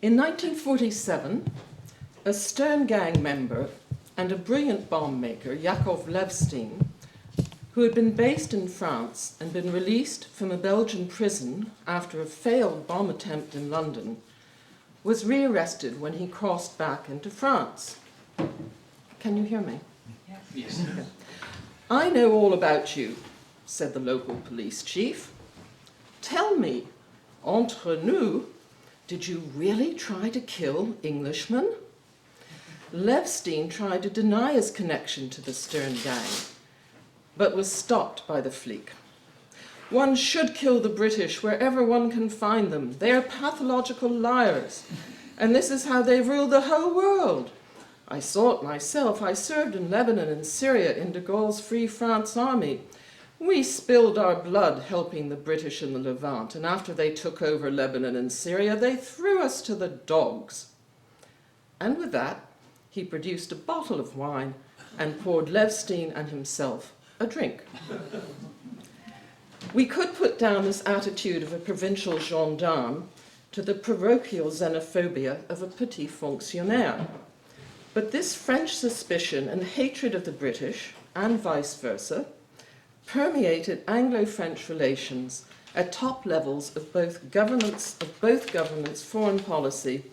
In 1947, a Stern Gang member and a brilliant bomb maker, Yakov Levstein, who had been based in France and been released from a Belgian prison after a failed bomb attempt in London, was rearrested when he crossed back into France. Can you hear me? Yes. Okay. "I know all about you," said the local police chief. "Tell me, entre nous, did you really try to kill Englishmen?" Levstein tried to deny his connection to the Stern Gang, but was stopped by the flic. "One should kill the British wherever one can find them. They are pathological liars, and this is how they've ruled the whole world. I saw it myself. I served in Lebanon and Syria in de Gaulle's Free France army. We spilled our blood helping the British in the Levant, and after they took over Lebanon and Syria, they threw us to the dogs." And with that, he produced a bottle of wine and poured Levstein and himself a drink. We could put down this attitude of a provincial gendarme to the parochial xenophobia of a petit fonctionnaire. But this French suspicion and hatred of the British, and vice versa, permeated Anglo-French relations at top levels of both governments, foreign policy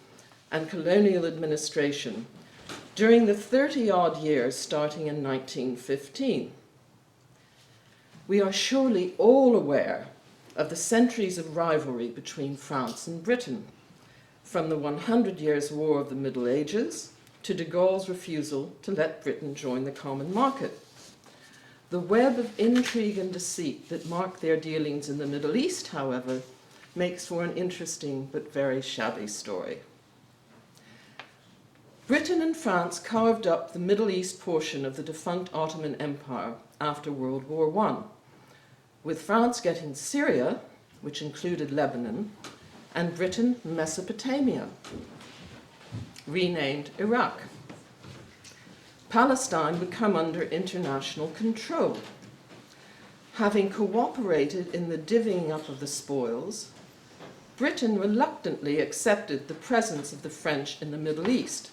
and colonial administration during the 30-odd years starting in 1915. We are surely all aware of the centuries of rivalry between France and Britain, from the 100 Years' War of the Middle Ages to de Gaulle's refusal to let Britain join the common market. The web of intrigue and deceit that marked their dealings in the Middle East, however, makes for an interesting but very shabby story. Britain and France carved up the Middle East portion of the defunct Ottoman Empire after World War I, with France getting Syria, which included Lebanon, and Britain Mesopotamia, renamed Iraq. Palestine would come under international control. Having cooperated in the divvying up of the spoils, Britain reluctantly accepted the presence of the French in the Middle East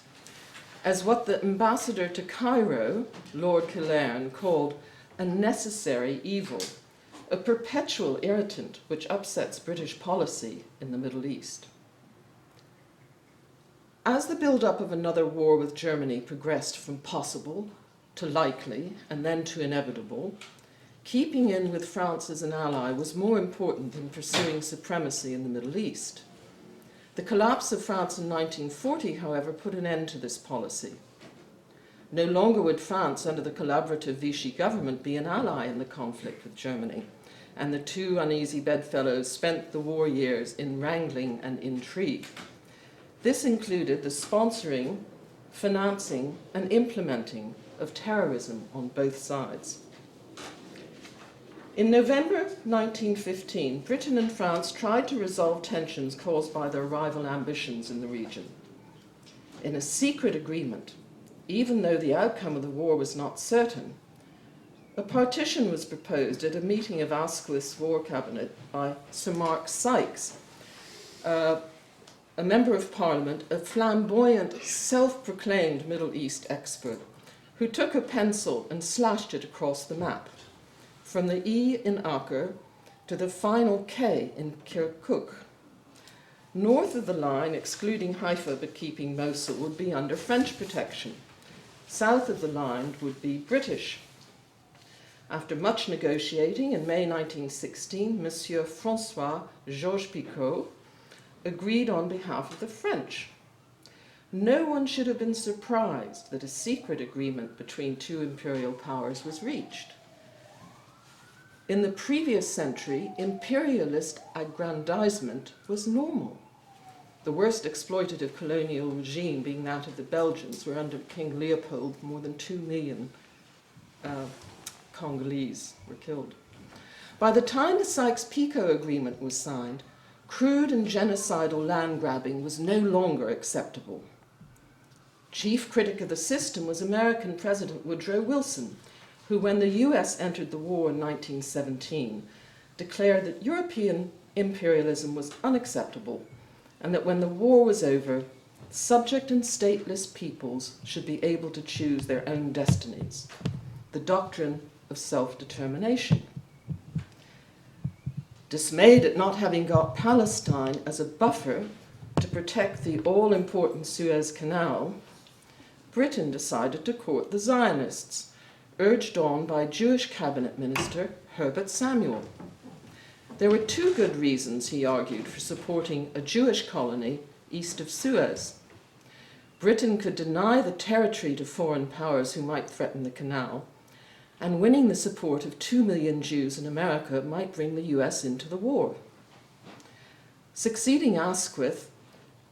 as what the ambassador to Cairo, Lord Killearn, called a necessary evil, a perpetual irritant which upsets British policy in the Middle East. As the build-up of another war with Germany progressed from possible to likely and then to inevitable, keeping in with France as an ally was more important than pursuing supremacy in the Middle East. The collapse of France in 1940, however, put an end to this policy. No longer would France, under the collaborative Vichy government, be an ally in the conflict with Germany, and the two uneasy bedfellows spent the war years in wrangling and intrigue. This included the sponsoring, financing, and implementing of terrorism on both sides. In November 1915, Britain and France tried to resolve tensions caused by their rival ambitions in the region. In a secret agreement, even though the outcome of the war was not certain, a partition was proposed at a meeting of Asquith's War Cabinet by Sir Mark Sykes, a member of Parliament, a flamboyant, self-proclaimed Middle East expert, who took a pencil and slashed it across the map, from the E in Acre to the final K in Kirkuk. North of the line, excluding Haifa but keeping Mosul, would be under French protection. South of the line would be British. After much negotiating, in May 1916, Monsieur François Georges Picot agreed on behalf of the French. No one should have been surprised that a secret agreement between two imperial powers was reached. In the previous century, imperialist aggrandizement was normal. The worst exploitative colonial regime being that of the Belgians, where under King Leopold more than 2 million Congolese were killed. By the time the Sykes-Picot Agreement was signed, crude and genocidal land grabbing was no longer acceptable. Chief critic of the system was American President Woodrow Wilson, who, when the US entered the war in 1917, declared that European imperialism was unacceptable and that when the war was over, subject and stateless peoples should be able to choose their own destinies, the doctrine of self-determination. Dismayed at not having got Palestine as a buffer to protect the all-important Suez Canal, Britain decided to court the Zionists, urged on by Jewish cabinet minister Herbert Samuel. There were two good reasons, he argued, for supporting a Jewish colony east of Suez. Britain could deny the territory to foreign powers who might threaten the canal, and winning the support of 2 million Jews in America might bring the US into the war. Succeeding Asquith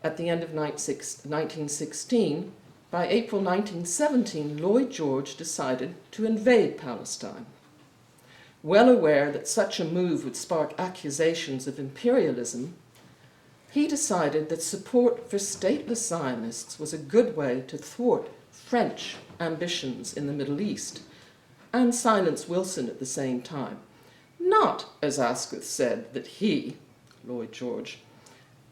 at the end of 1916, by April 1917, Lloyd George decided to invade Palestine. Well aware that such a move would spark accusations of imperialism, he decided that support for stateless Zionists was a good way to thwart French ambitions in the Middle East and silence Wilson at the same time. Not, as Asquith said, that he, Lloyd George,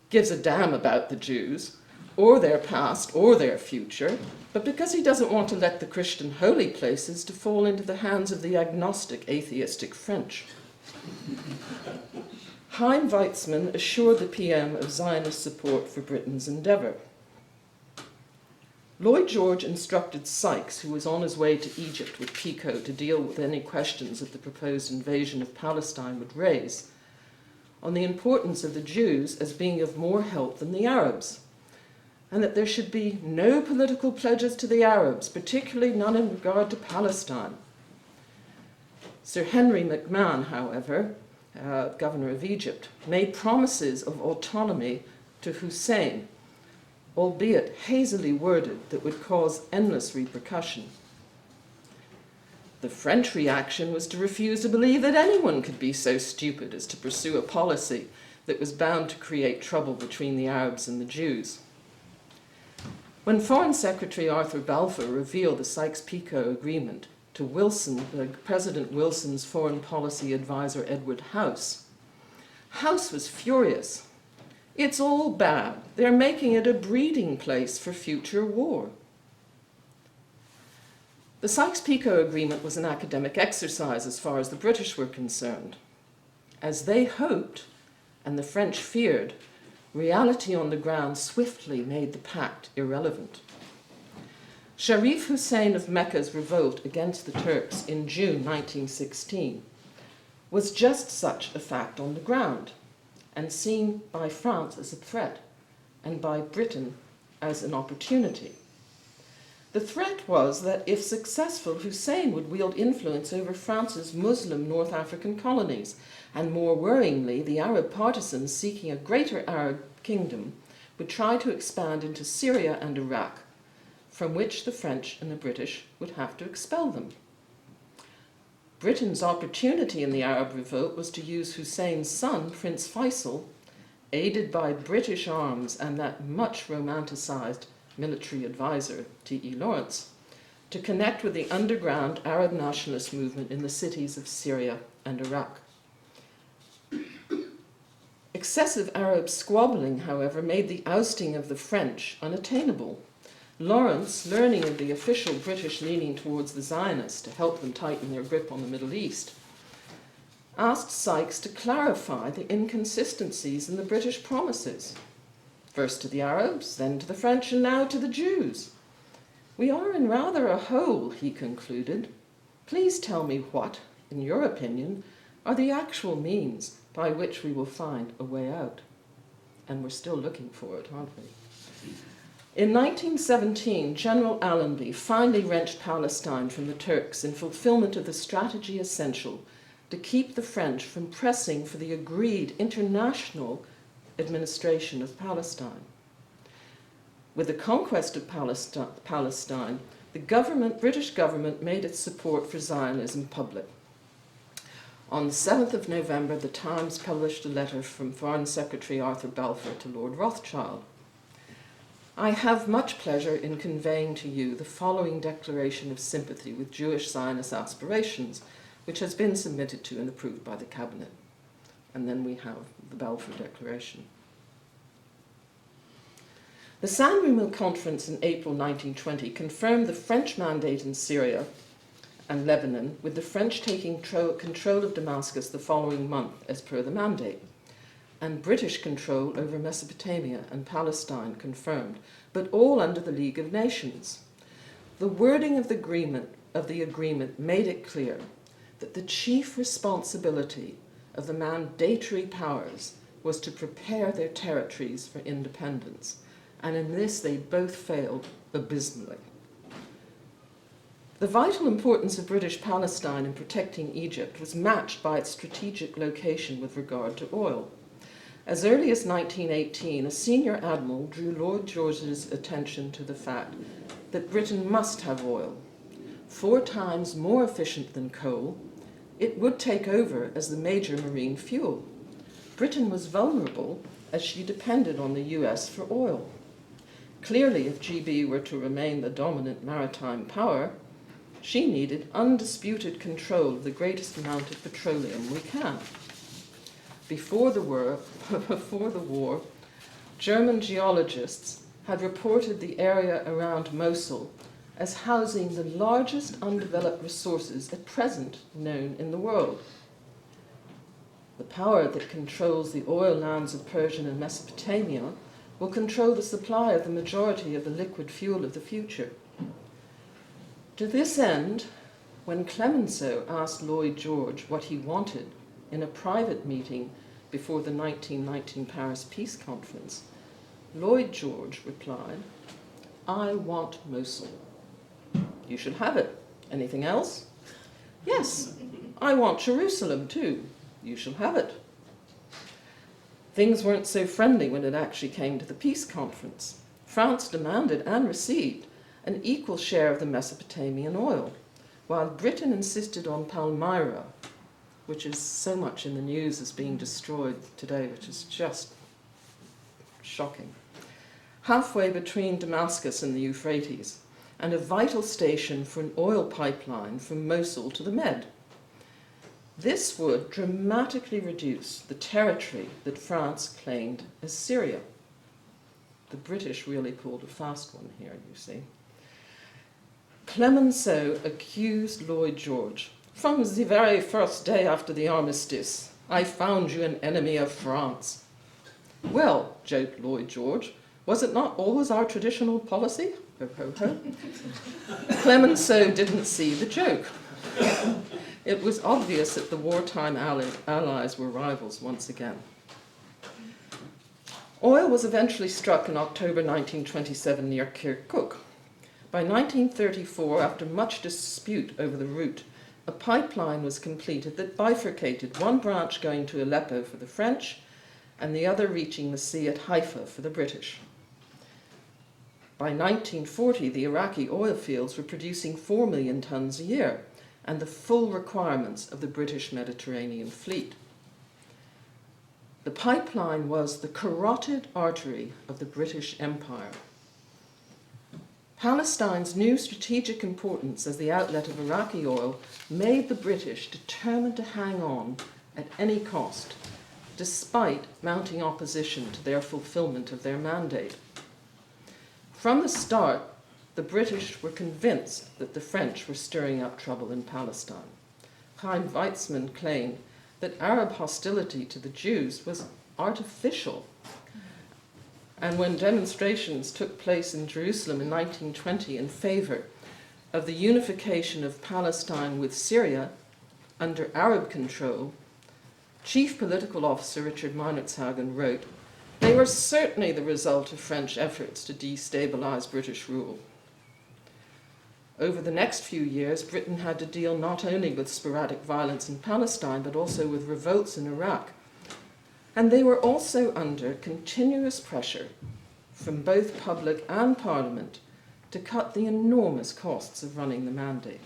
gives a damn about the Jews, or their past, or their future, but because he doesn't want to let the Christian holy places to fall into the hands of the agnostic, atheistic French. Chaim Weizmann assured the PM of Zionist support for Britain's endeavor. Lloyd George instructed Sykes, who was on his way to Egypt with Pico to deal with any questions that the proposed invasion of Palestine would raise, on the importance of the Jews as being of more help than the Arabs, and that there should be no political pledges to the Arabs, particularly none in regard to Palestine. Sir Henry McMahon, however, governor of Egypt, made promises of autonomy to Hussein, albeit hazily worded, that would cause endless repercussion. The French reaction was to refuse to believe that anyone could be so stupid as to pursue a policy that was bound to create trouble between the Arabs and the Jews. When Foreign Secretary Arthur Balfour revealed the Sykes-Picot agreement to President Wilson's foreign policy advisor Edward House, House was furious. It's all bad. They're making it a breeding place for future war. The Sykes-Picot Agreement was an academic exercise as far as the British were concerned. As they hoped, and the French feared, reality on the ground swiftly made the pact irrelevant. Sharif Hussein of Mecca's revolt against the Turks in June 1916 was just such a fact on the ground, and seen by France as a threat, and by Britain as an opportunity. The threat was that, if successful, Hussein would wield influence over France's Muslim North African colonies, and more worryingly, the Arab partisans seeking a greater Arab kingdom would try to expand into Syria and Iraq, from which the French and the British would have to expel them. Britain's opportunity in the Arab revolt was to use Hussein's son, Prince Faisal, aided by British arms and that much romanticized military advisor, T.E. Lawrence, to connect with the underground Arab nationalist movement in the cities of Syria and Iraq. Excessive Arab squabbling, however, made the ousting of the French unattainable. Lawrence, learning of the official British leaning towards the Zionists to help them tighten their grip on the Middle East, asked Sykes to clarify the inconsistencies in the British promises, first to the Arabs, then to the French, and now to the Jews. "We are in rather a hole," he concluded. "Please tell me what, in your opinion, are the actual means by which we will find a way out." And we're still looking for it, aren't we? In 1917, General Allenby finally wrenched Palestine from the Turks in fulfillment of the strategy essential to keep the French from pressing for the agreed international administration of Palestine. With the conquest of Palestine, the British government made its support for Zionism public. On the 7th of November, the Times published a letter from Foreign Secretary Arthur Balfour to Lord Rothschild. "I have much pleasure in conveying to you the following declaration of sympathy with Jewish Zionist aspirations, which has been submitted to and approved by the Cabinet." And then we have the Balfour Declaration. The San Remo Conference in April 1920 confirmed the French mandate in Syria and Lebanon, with the French taking control of Damascus the following month as per the mandate, and British control over Mesopotamia and Palestine confirmed, but all under the League of Nations. The wording of the agreement made it clear that the chief responsibility of the mandatory powers was to prepare their territories for independence, and in this they both failed abysmally. The vital importance of British Palestine in protecting Egypt was matched by its strategic location with regard to oil. As early as 1918, a senior admiral drew Lloyd George's attention to the fact that Britain must have oil. 4 times more efficient than coal, it would take over as the major marine fuel. Britain was vulnerable as she depended on the US for oil. Clearly, if GB were to remain the dominant maritime power, she needed undisputed control of the greatest amount of petroleum we can. Before the war, German geologists had reported the area around Mosul as housing the largest undeveloped resources at present known in the world. The power that controls the oil lands of Persia and Mesopotamia will control the supply of the majority of the liquid fuel of the future. To this end, when Clemenceau asked Lloyd George what he wanted in a private meeting before the 1919 Paris Peace Conference, Lloyd George replied, "I want Mosul." "You should have it. Anything else?" "Yes, I want Jerusalem too. You shall have it." Things weren't so friendly when it actually came to the peace conference. France demanded and received an equal share of the Mesopotamian oil, while Britain insisted on Palmyra, which is so much in the news as being destroyed today, which is just shocking. Halfway between Damascus and the Euphrates, and a vital station for an oil pipeline from Mosul to the Med. This would dramatically reduce the territory that France claimed as Syria. The British really pulled a fast one here, you see. Clemenceau accused Lloyd George, "From the very first day after the Armistice, I found you an enemy of France." "Well," joked Lloyd George, "was it not always our traditional policy?" Ho, ho, ho. Clemenceau didn't see the joke. It was obvious that the wartime allies were rivals once again. Oil was eventually struck in October 1927 near Kirkuk. By 1934, after much dispute over the route, a pipeline was completed that bifurcated, one branch going to Aleppo for the French and the other reaching the sea at Haifa for the British. By 1940, the Iraqi oil fields were producing 4 million tons a year, and the full requirements of the British Mediterranean fleet. The pipeline was the carotid artery of the British Empire. Palestine's new strategic importance as the outlet of Iraqi oil made the British determined to hang on at any cost, despite mounting opposition to their fulfillment of their mandate. From the start, the British were convinced that the French were stirring up trouble in Palestine. Chaim Weizmann claimed that Arab hostility to the Jews was artificial. And when demonstrations took place in Jerusalem in 1920 in favor of the unification of Palestine with Syria under Arab control, Chief Political Officer Richard Meinertzhagen wrote, "They were certainly the result of French efforts to destabilize British rule." Over the next few years, Britain had to deal not only with sporadic violence in Palestine, but also with revolts in Iraq. And they were also under continuous pressure from both public and Parliament to cut the enormous costs of running the mandate.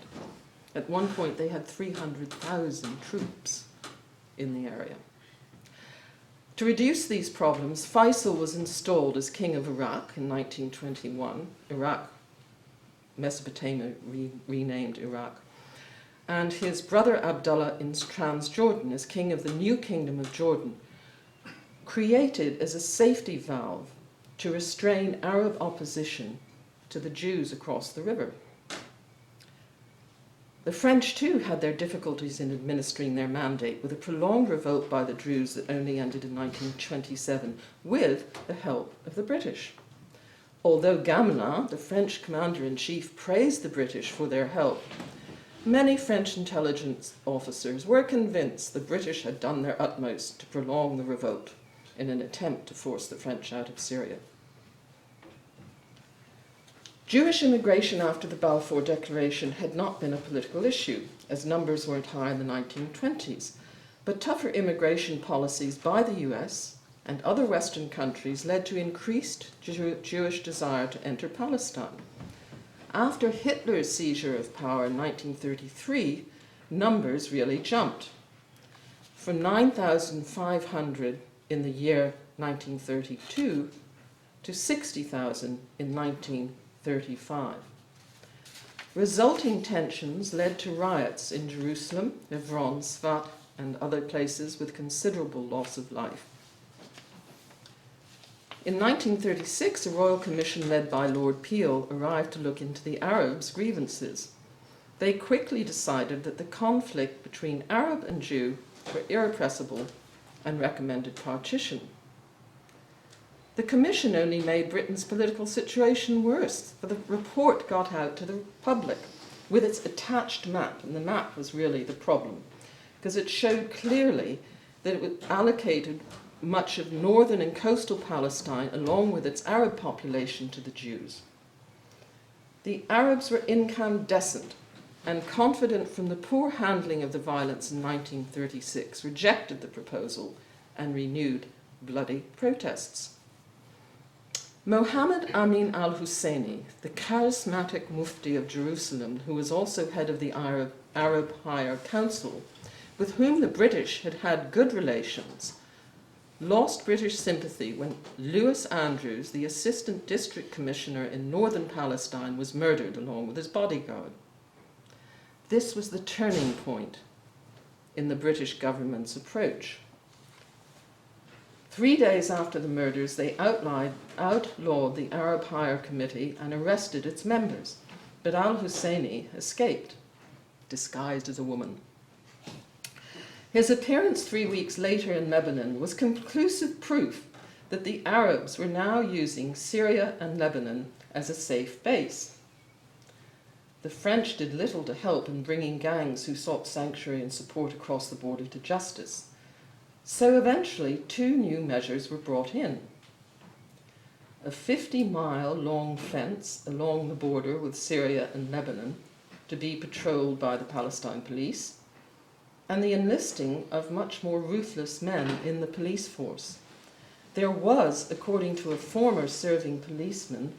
At one point, they had 300,000 troops in the area. To reduce these problems, Faisal was installed as King of Iraq in 1921. Iraq, Mesopotamia renamed Iraq. And his brother Abdullah in Transjordan as King of the new Kingdom of Jordan, created as a safety valve to restrain Arab opposition to the Jews across the river. The French too had their difficulties in administering their mandate, with a prolonged revolt by the Druze that only ended in 1927, with the help of the British. Although Gamelin, the French commander-in-chief, praised the British for their help, many French intelligence officers were convinced the British had done their utmost to prolong the revolt in an attempt to force the French out of Syria. Jewish immigration after the Balfour Declaration had not been a political issue, as numbers weren't high in the 1920s, but tougher immigration policies by the US and other Western countries led to increased Jewish desire to enter Palestine. After Hitler's seizure of power in 1933, numbers really jumped. From 9,500 in the year 1932 to 60,000 in 1935. Resulting tensions led to riots in Jerusalem, Hebron, Sfat, and other places with considerable loss of life. In 1936, a royal commission led by Lord Peel arrived to look into the Arabs' grievances. They quickly decided that the conflict between Arab and Jew were irrepressible and recommended partition. The commission only made Britain's political situation worse, for the report got out to the public with its attached map, and the map was really the problem, because it showed clearly that it allocated much of northern and coastal Palestine, along with its Arab population, to the Jews. The Arabs were incandescent and, confident from the poor handling of the violence in 1936, rejected the proposal and renewed bloody protests. Mohammed Amin al-Husseini, the charismatic Mufti of Jerusalem, who was also head of the Arab Higher Council, with whom the British had had good relations, lost British sympathy when Lewis Andrews, the assistant district commissioner in northern Palestine, was murdered along with his bodyguard. This was the turning point in the British government's approach. 3 days after the murders, they outlawed the Arab Higher Committee and arrested its members, but al-Husseini escaped, disguised as a woman. His appearance 3 weeks later in Lebanon was conclusive proof that the Arabs were now using Syria and Lebanon as a safe base. The French did little to help in bringing gangs who sought sanctuary and support across the border to justice. So eventually 2 new measures were brought in. A 50-mile-long fence along the border with Syria and Lebanon to be patrolled by the Palestine police, and the enlisting of much more ruthless men in the police force. There was, according to a former serving policeman,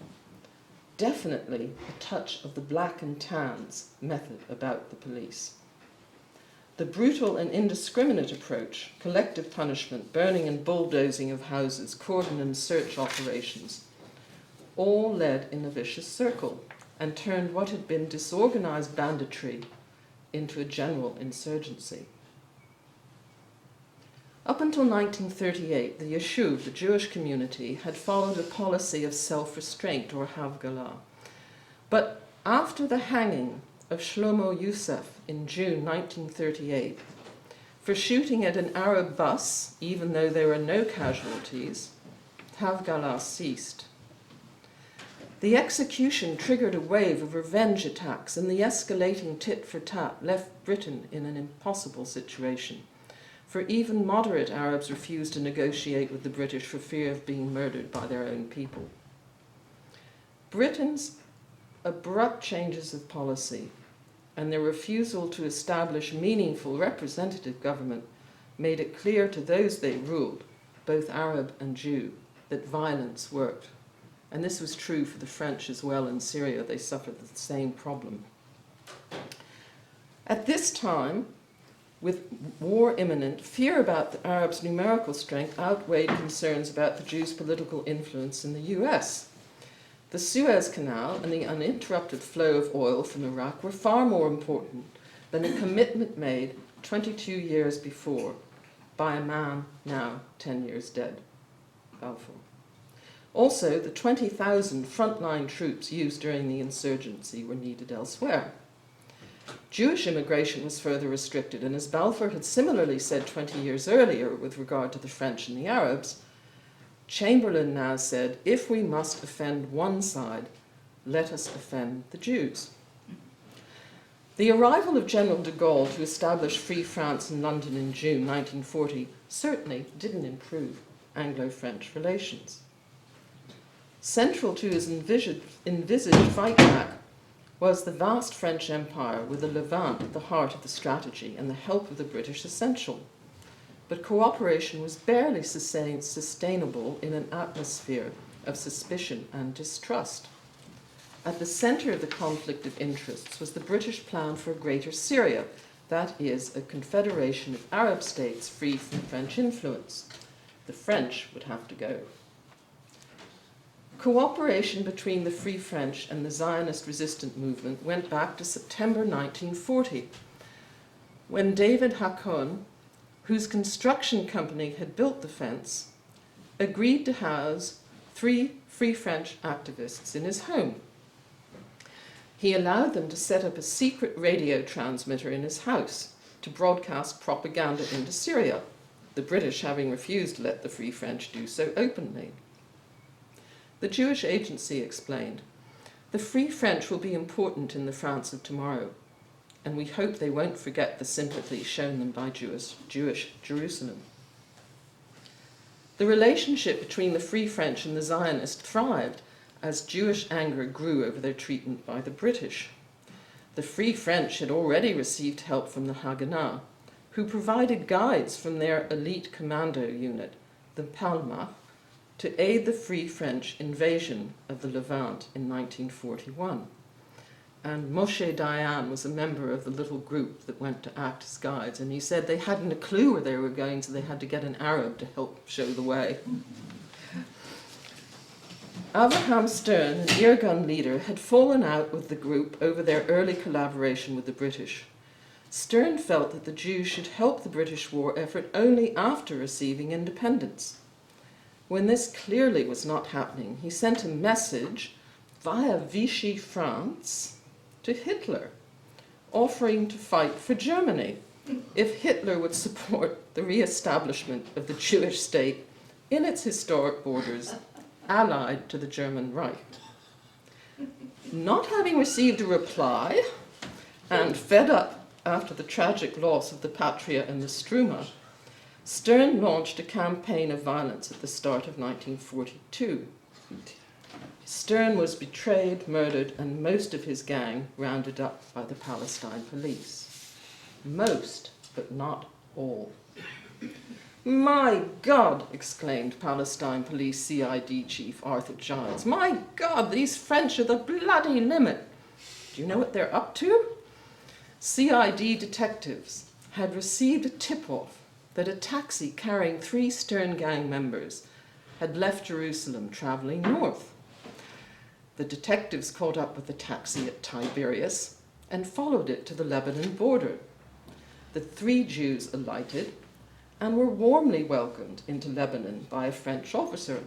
definitely a touch of the black and tans method about the police. The brutal and indiscriminate approach, collective punishment, burning and bulldozing of houses, cordon and search operations, all led in a vicious circle and turned what had been disorganized banditry into a general insurgency. Up until 1938, the Yeshuv, the Jewish community, had followed a policy of self-restraint, or havgalah. But after the hanging of Shlomo Youssef in June 1938 for shooting at an Arab bus, even though there were no casualties, havgalah ceased. The execution triggered a wave of revenge attacks, and the escalating tit-for-tat left Britain in an impossible situation, for even moderate Arabs refused to negotiate with the British for fear of being murdered by their own people. Britain's abrupt changes of policy and their refusal to establish meaningful representative government made it clear to those they ruled, both Arab and Jew, that violence worked. And this was true for the French as well in Syria. They suffered the same problem. At this time, with war imminent, fear about the Arabs' numerical strength outweighed concerns about the Jews' political influence in the US. The Suez Canal and the uninterrupted flow of oil from Iraq were far more important than a commitment made 22 years before by a man now 10 years dead, Balfour. Also, the 20,000 frontline troops used during the insurgency were needed elsewhere. Jewish immigration was further restricted, and as Balfour had similarly said 20 years earlier with regard to the French and the Arabs, Chamberlain now said, if we must offend one side, let us offend the Jews. The arrival of General de Gaulle to establish Free France in London in June 1940 certainly didn't improve Anglo-French relations. Central to his envisaged fight back was the vast French Empire, with the Levant at the heart of the strategy and the help of the British essential. But cooperation was barely sustainable in an atmosphere of suspicion and distrust. At the center of the conflict of interests was the British plan for a Greater Syria, that is, a confederation of Arab states free from French influence. The French would have to go. Cooperation between the Free French and the Zionist resistant movement went back to September 1940, when David Hakon, whose construction company had built the fence, agreed to house 3 Free French activists in his home. He allowed them to set up a secret radio transmitter in his house to broadcast propaganda into Syria, the British having refused to let the Free French do so openly. The Jewish Agency explained, "The Free French will be important in the France of tomorrow, and we hope they won't forget the sympathy shown them by Jewish Jerusalem." The relationship between the Free French and the Zionists thrived as Jewish anger grew over their treatment by the British. The Free French had already received help from the Haganah, who provided guides from their elite commando unit, the Palma, to aid the Free French invasion of the Levant in 1941. And Moshe Dayan was a member of the little group that went to act as guides, and he said they hadn't a clue where they were going, so they had to get an Arab to help show the way. Abraham Stern, an Irgun leader, had fallen out with the group over their early collaboration with the British. Stern felt that the Jews should help the British war effort only after receiving independence. When this clearly was not happening, he sent a message via Vichy France to Hitler, offering to fight for Germany if Hitler would support the re-establishment of the Jewish state in its historic borders, allied to the German Reich. Not having received a reply, and fed up after the tragic loss of the Patria and the Struma, Stern launched a campaign of violence at the start of 1942. Stern was betrayed, murdered, and most of his gang rounded up by the Palestine police. Most, but not all. "My God," exclaimed Palestine Police CID Chief Arthur Giles. "My God, these French are the bloody limit. Do you know what they're up to?" CID detectives had received a tip-off that a taxi carrying 3 Stern gang members had left Jerusalem traveling north. The detectives caught up with the taxi at Tiberias and followed it to the Lebanon border. The 3 Jews alighted and were warmly welcomed into Lebanon by a French officer.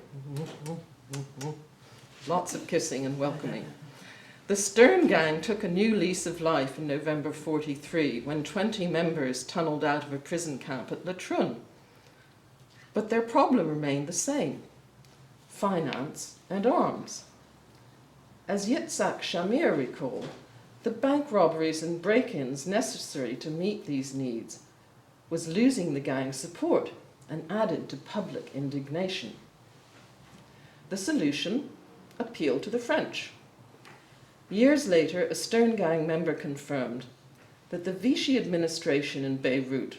Lots of kissing and welcoming. The Stern gang took a new lease of life in November 1943 when 20 members tunneled out of a prison camp at Latrun. But their problem remained the same: finance and arms. As Yitzhak Shamir recalled, the bank robberies and break-ins necessary to meet these needs was losing the gang's support and added to public indignation. The solution: appeal to the French. Years later, a Stern gang member confirmed that the Vichy administration in Beirut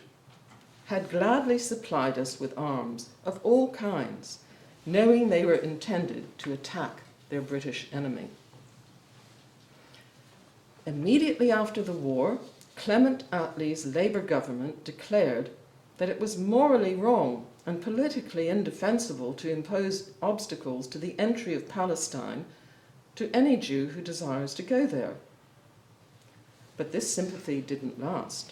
had gladly supplied us with arms of all kinds, knowing they were intended to attack their British enemy. Immediately after the war, Clement Attlee's Labour government declared that it was morally wrong and politically indefensible to impose obstacles to the entry of Palestine to any Jew who desires to go there. But this sympathy didn't last.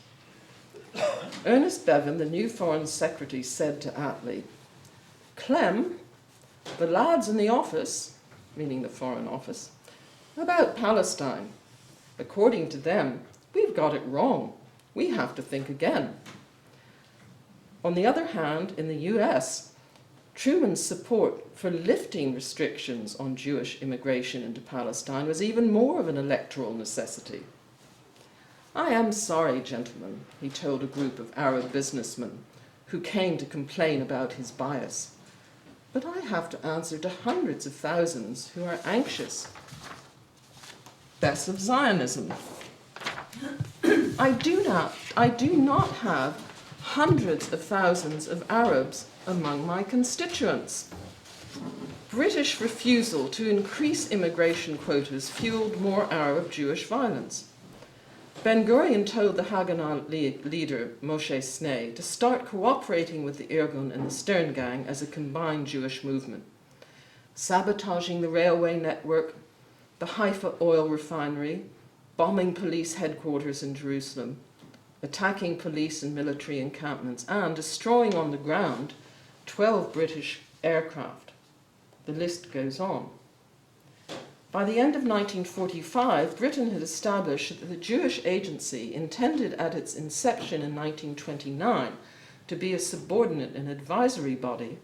Ernest Bevin, the new Foreign Secretary, said to Attlee, "Clem, The lads in the office, meaning the Foreign Office, about Palestine. According to them, we've got it wrong. We have to think again. On the other hand, in the US, Truman's support for lifting restrictions on Jewish immigration into Palestine was even more of an electoral necessity. "I am sorry, gentlemen," he told a group of Arab businessmen who came to complain about his bias, "but I have to answer to hundreds of thousands who are anxious. Best of Zionism. I do not have hundreds of thousands of Arabs among my constituents." British refusal to increase immigration quotas fueled more Arab-Jewish violence. Ben-Gurion told the Haganah leader Moshe Sneh to start cooperating with the Irgun and the Stern Gang as a combined Jewish movement, sabotaging the railway network, the Haifa oil refinery, bombing police headquarters in Jerusalem, attacking police and military encampments, and destroying on the ground 12 British aircraft. The list goes on. By the end of 1945, Britain had established that the Jewish Agency, intended at its inception in 1929 to be a subordinate and advisory body,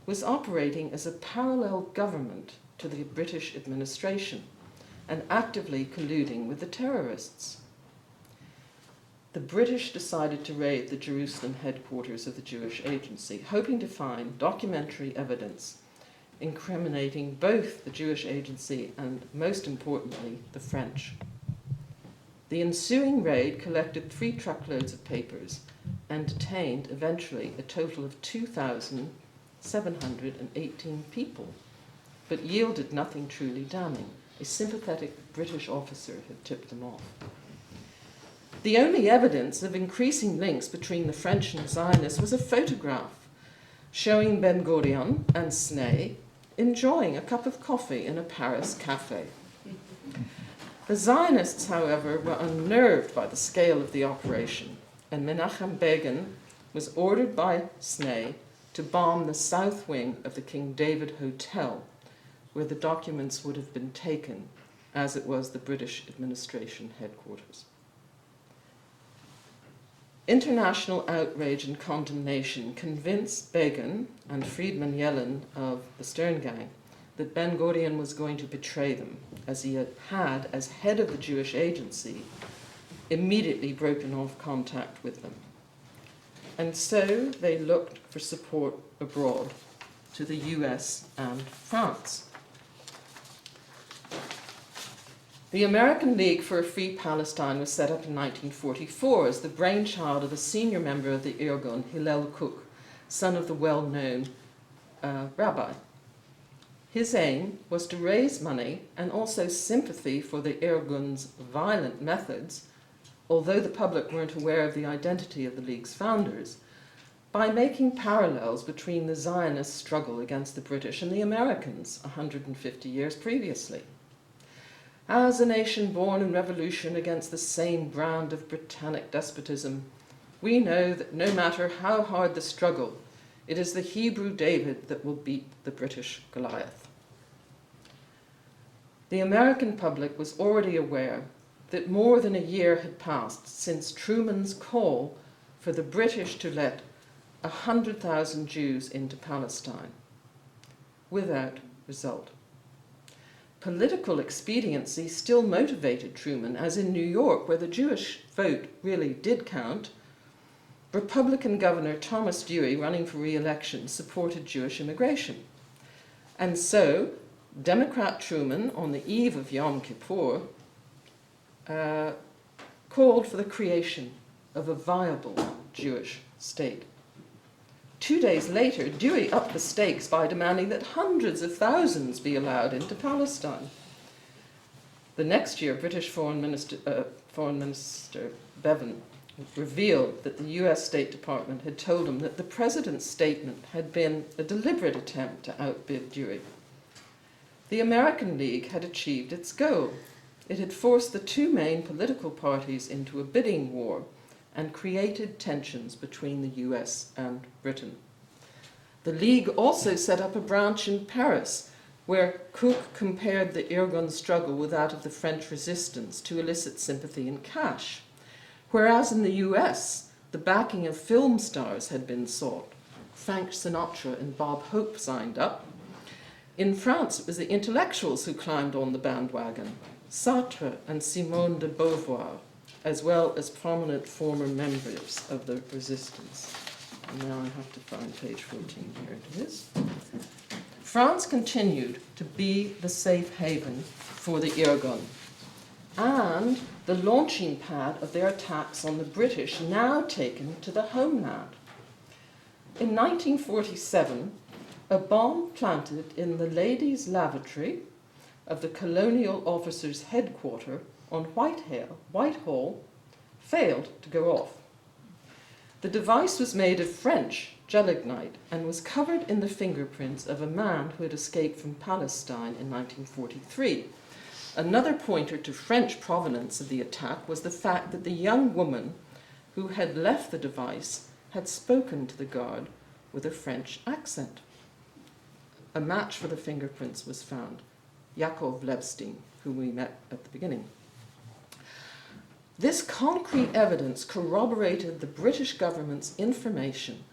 was operating as a parallel government to the British administration and actively colluding with the terrorists. The British decided to raid the Jerusalem headquarters of the Jewish Agency, hoping to find documentary evidence incriminating both the Jewish Agency and, most importantly, the French. The ensuing raid collected 3 truckloads of papers and detained, eventually, a total of 2,718 people, but yielded nothing truly damning. A sympathetic British officer had tipped them off. The only evidence of increasing links between the French and Zionists was a photograph showing Ben-Gurion and Sneh enjoying a cup of coffee in a Paris cafe. The Zionists, however, were unnerved by the scale of the operation, and Menachem Begin was ordered by Sneh to bomb the south wing of the King David Hotel, where the documents would have been taken, as it was the British administration headquarters. International outrage and condemnation convinced Begin and Friedman Yellen of the Stern Gang that Ben-Gurion was going to betray them, as he had, as head of the Jewish Agency, immediately broken off contact with them. And so they looked for support abroad to the US and France. The American League for a Free Palestine was set up in 1944 as the brainchild of a senior member of the Irgun, Hillel Kook, son of the well-known rabbi. His aim was to raise money and also sympathy for the Irgun's violent methods, although the public weren't aware of the identity of the League's founders, by making parallels between the Zionist struggle against the British and the Americans 150 years previously. As a nation born in revolution against the same brand of Britannic despotism, we know that no matter how hard the struggle, it is the Hebrew David that will beat the British Goliath. The American public was already aware that more than a year had passed since Truman's call for the British to let 100,000 Jews into Palestine, without result. Political expediency still motivated Truman, as in New York, where the Jewish vote really did count, Republican Governor Thomas Dewey, running for re-election, supported Jewish immigration. And so, Democrat Truman, on the eve of Yom Kippur, called for the creation of a viable Jewish state. 2 days later, Dewey upped the stakes by demanding that hundreds of thousands be allowed into Palestine. The next year, British Foreign Minister Bevan revealed that the US State Department had told him that the president's statement had been a deliberate attempt to outbid Dewey. The American League had achieved its goal. It had forced the 2 main political parties into a bidding war and created tensions between the US and Britain. The League also set up a branch in Paris, where Cook compared the Irgun struggle with that of the French resistance to elicit sympathy and cash. Whereas in the US, the backing of film stars had been sought. Frank Sinatra and Bob Hope signed up. In France, it was the intellectuals who climbed on the bandwagon, Sartre and Simone de Beauvoir, as well as prominent former members of the resistance. And now I have to find page 14. Here it is. France continued to be the safe haven for the Irgun and the launching pad of their attacks on the British, now taken to the homeland. In 1947, a bomb planted in the ladies' lavatory of the colonial officers' headquarters on Whitehall failed to go off. The device was made of French gelignite and was covered in the fingerprints of a man who had escaped from Palestine in 1943. Another pointer to French provenance of the attack was the fact that the young woman who had left the device had spoken to the guard with a French accent. A match for the fingerprints was found, Yakov Levstein, whom we met at the beginning. This concrete evidence corroborated the British government's information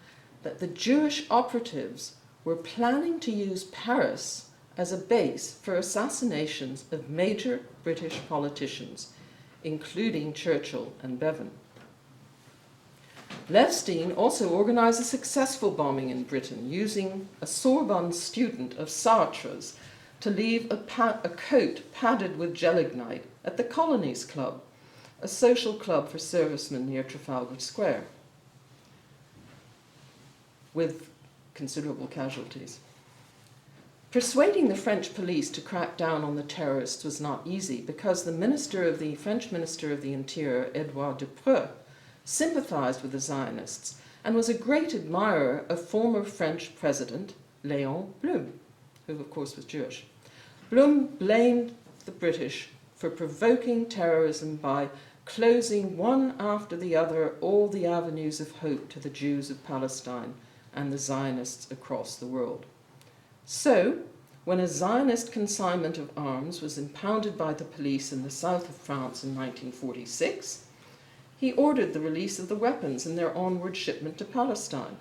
that the Jewish operatives were planning to use Paris as a base for assassinations of major British politicians, including Churchill and Bevan. Levstein also organized a successful bombing in Britain, using a Sorbonne student of Sartre's to leave a coat padded with gelignite at the Colonies Club, a social club for servicemen near Trafalgar Square, with considerable casualties. Persuading the French police to crack down on the terrorists was not easy, because the French Minister of the Interior, Edouard Depreux, sympathized with the Zionists and was a great admirer of former French President Léon Blum, who of course was Jewish. Blum blamed the British for provoking terrorism by closing one after the other all the avenues of hope to the Jews of Palestine and the Zionists across the world. So, when a Zionist consignment of arms was impounded by the police in the south of France in 1946, he ordered the release of the weapons and their onward shipment to Palestine.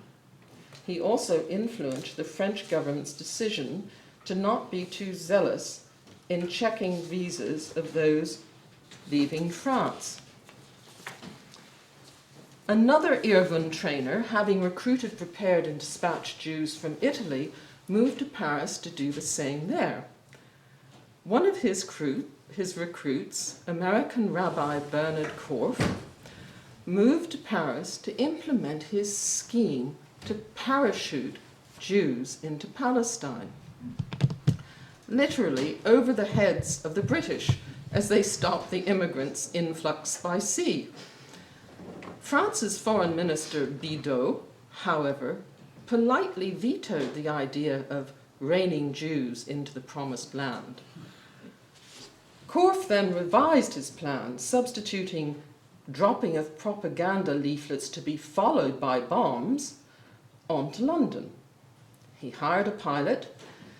He also influenced the French government's decision to not be too zealous in checking visas of those leaving France. Another Irgun trainer, having recruited, prepared, and dispatched Jews from Italy, moved to Paris to do the same there. One of his recruits, American Rabbi Bernard Korff, moved to Paris to implement his scheme to parachute Jews into Palestine, literally over the heads of the British as they stopped the immigrants' influx by sea. France's Foreign Minister Bidot, however, politely vetoed the idea of reining Jews into the Promised Land. Korff then revised his plan, substituting dropping of propaganda leaflets to be followed by bombs onto London. He hired a pilot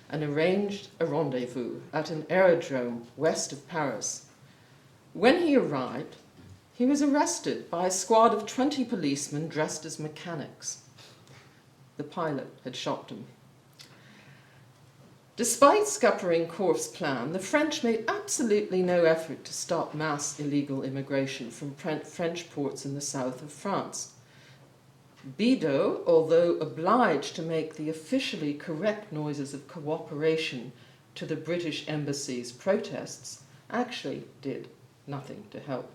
and arranged a rendezvous at an aerodrome west of Paris. When he arrived, he was arrested by a squad of 20 policemen dressed as mechanics. The pilot had shot him. Despite scuppering Korff's plan, the French made absolutely no effort to stop mass illegal immigration from French ports in the south of France. Bidot, although obliged to make the officially correct noises of cooperation to the British embassy's protests, actually did nothing to help.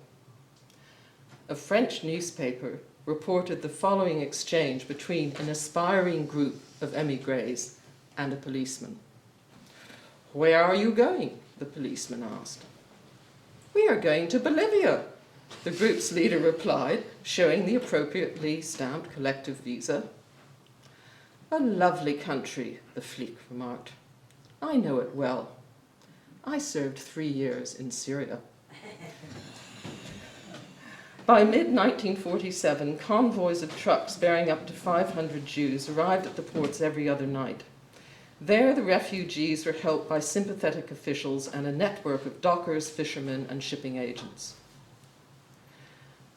A French newspaper reported the following exchange between an aspiring group of émigrés and a policeman. "Where are you going?" the policeman asked. "We are going to Bolivia," the group's leader replied, showing the appropriately stamped collective visa. "A lovely country," the flic remarked. "I know it well. I served 3 years in Syria." By mid-1947, convoys of trucks bearing up to 500 Jews arrived at the ports every other night. There, the refugees were helped by sympathetic officials and a network of dockers, fishermen, and shipping agents.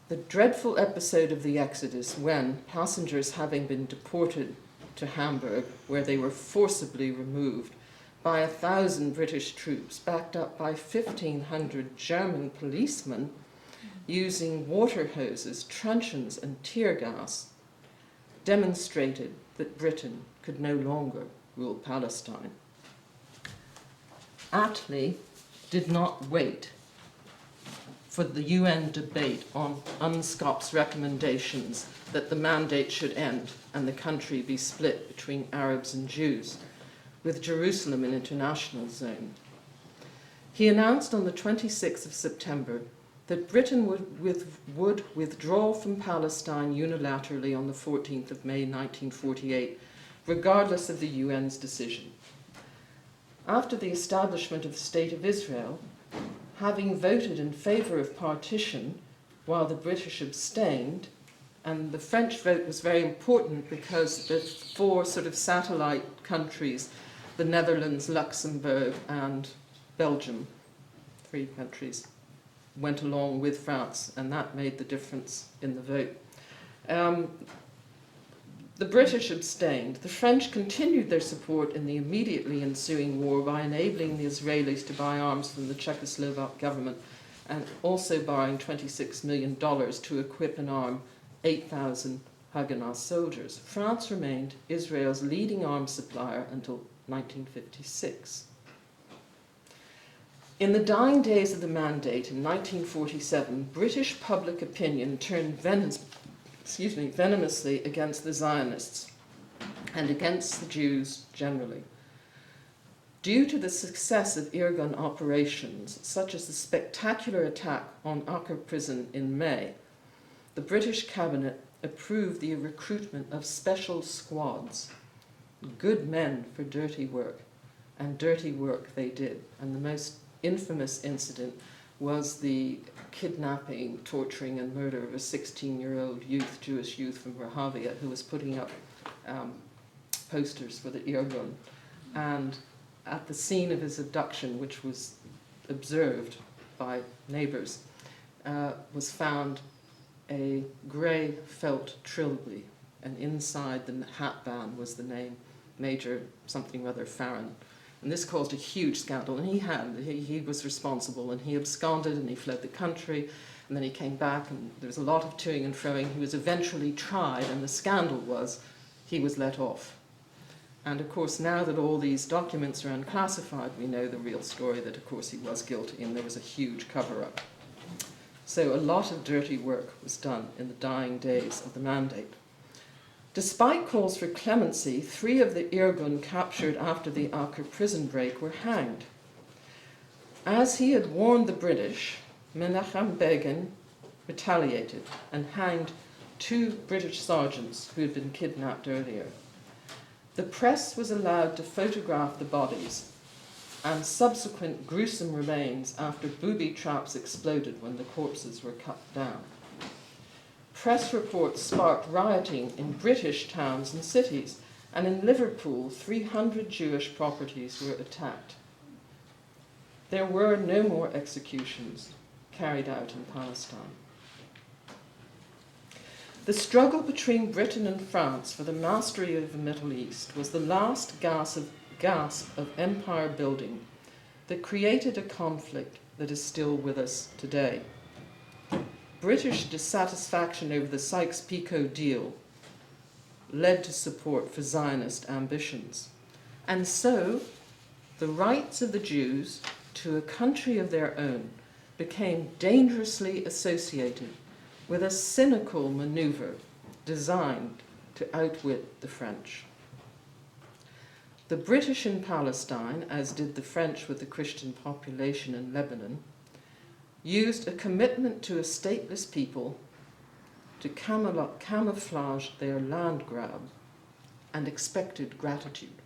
The dreadful episode of the Exodus, when, passengers having been deported to Hamburg, where they were forcibly removed by 1,000 British troops, backed up by 1,500 German policemen, using water hoses, truncheons, and tear gas, demonstrated that Britain could no longer rule Palestine. Attlee did not wait for the UN debate on UNSCOP's recommendations that the mandate should end and the country be split between Arabs and Jews, with Jerusalem an international zone. He announced on the 26th of September that Britain would withdraw from Palestine unilaterally on the 14th of May 1948, regardless of the UN's decision. After the establishment of the State of Israel, having voted in favor of partition while the British abstained, and the French vote was very important because the four sort of satellite countries, the Netherlands, Luxembourg, and Belgium, 3 countries, went along with France, and that made the difference in the vote. The British abstained. The French continued their support in the immediately ensuing war by enabling the Israelis to buy arms from the Czechoslovak government and also borrowing $26 million to equip and arm 8,000 Haganah soldiers. France remained Israel's leading arms supplier until 1956. In the dying days of the mandate in 1947, British public opinion turned venomously against the Zionists and against the Jews generally. Due to the success of Irgun operations, such as the spectacular attack on Acre prison in May, the British cabinet approved the recruitment of special squads, good men for dirty work, and dirty work they did. And the most infamous incident was the kidnapping, torturing, and murder of a 16-year-old youth, Jewish youth from Rahavia, who was putting up posters for the Irgun. And at the scene of his abduction, which was observed by neighbors, was found a grey felt trilby, and inside the hatband was the name Major something or other Farron. And this caused a huge scandal, and he was responsible, and he absconded and he fled the country, and then he came back, and there was a lot of toing and froing. He was eventually tried, and the scandal was he was let off. And of course, now that all these documents are unclassified, we know the real story, that of course he was guilty, and there was a huge cover-up. So a lot of dirty work was done in the dying days of the mandate. Despite calls for clemency, 3 of the Irgun captured after the Acre prison break were hanged. As he had warned the British, Menachem Begin retaliated and hanged 2 British sergeants who had been kidnapped earlier. The press was allowed to photograph the bodies and subsequent gruesome remains after booby traps exploded when the corpses were cut down. Press reports sparked rioting in British towns and cities, and in Liverpool, 300 Jewish properties were attacked. There were no more executions carried out in Palestine. The struggle between Britain and France for the mastery of the Middle East was the last gasp of empire building that created a conflict that is still with us today. British dissatisfaction over the Sykes-Picot deal led to support for Zionist ambitions. And so, the rights of the Jews to a country of their own became dangerously associated with a cynical maneuver designed to outwit the French. The British in Palestine, as did the French with the Christian population in Lebanon, used a commitment to a stateless people to camouflage their land grab and expected gratitude.